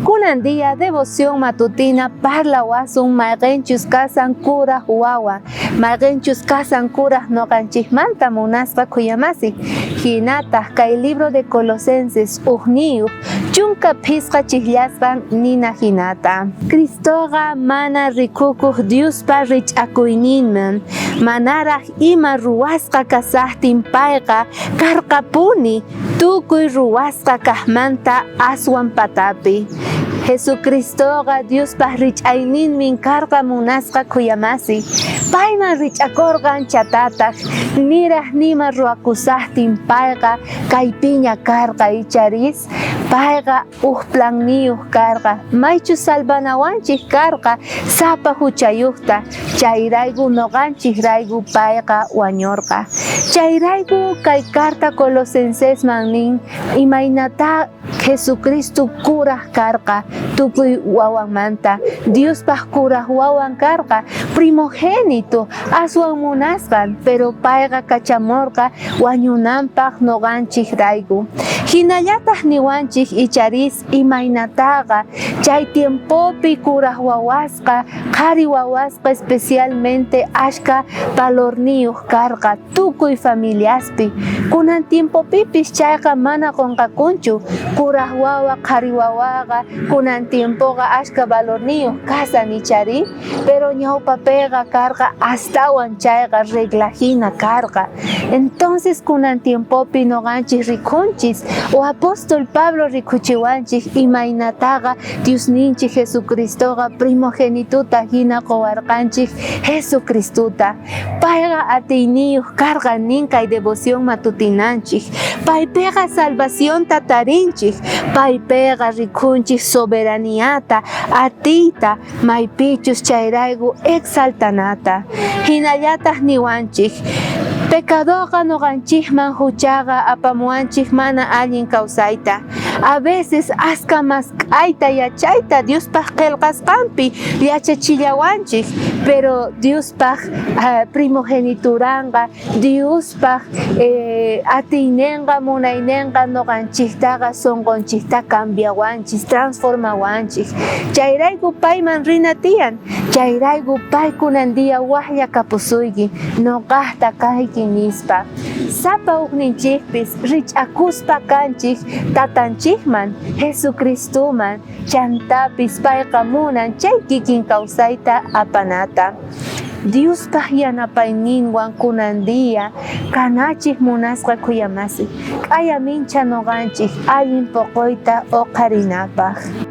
Kunan día devoción matutina parla wasun mayqinchus kasan kuraq wawa, mayqinchus kasan kuraq noqanchikmanta munasqa kuyamasi. Hinata kay libro de Colosenses uqniyuq chunka phisqa chikllasqan nina hinata. Cristoqa mana rikukuq Diospa rich'akuyninman, manaraq ima ruwasqa kasaqtin payqa karqapuni tukuy ruwasqa kaqmanta aswan patapi. Jesucristoqa Diospa rich'ayninmin karqa munasqa kuyamasi. Payman rich'akurqan chatataq niraq nima ruwakusaqtin payqa kaypiña karqa icharis payqa planniyuq karqa maychu salvanawanchik karqa sapa huchayuqta chayrayku noqanchik rayku payqa wañurqa. Chayrayku kay carta Colosensesman nin imaynata Jesucristo kuraq karqa tukuy wawanmanta Diospaq kuraq wawan karqa primogénito aswan munasqan pero payqa kachamurqa wañunanpaq noqanchik rayku. Hinallataq niwanchik icharis imaynataqa chay tiempopi kuraq wawasqa qhari wawasqa especialmente ashka valorniyuq karqa tukuy familiaspi. Kunan tiempopipis chayqa mana qunqakunchu kuraq wawa qhari wawaqa kunan tiempoqa ashka valorniyuq kasan ichari pero ñawpapiqa karqa astawan chayqa reglahina karqa. Entonces kunan tiempopi noqanchik rikunchis o apóstol Pablo rikuchiwanchik imaynataqa Diosninchik Jesucristoqa primogenituta hina quwarqanchik Jesucristuta. Payqa atiyniyuq karqa nin kay devoción matutinanchik. Paypiqa salvacionta tarinchik. Paypiqa rikunchik soberaniyata atiyta maypichus chayrayku exaltanata. Hinallataq niwanchik pecadorqa noqanchikman huchaqa apamuwanchik mana allin kawsayta. A veces aska mask'ayta yachayta Diospaq qillqasqanpi yachachillawanchik pero Diospaq primogenituranqa Diospaq atiyninqa munayninqa noqanchiktaqa sunqunchikta cambiawanchik transformawanchik. Chayrayku payman rina tiyan, chayrayku pay kunan día waqlla kapusuyki noqaqta kayki nispa. Sapa uqninchikpis rich'akuspa kanchik tatanchikman Jesucristuman chantapis payqa munan chay kikin kawsayta apanata. Diospaq yanapayninwan kunan día kanachik munasqa kuyamasi. K'aya mincha noqanchik allin puquyta huqarinapaq.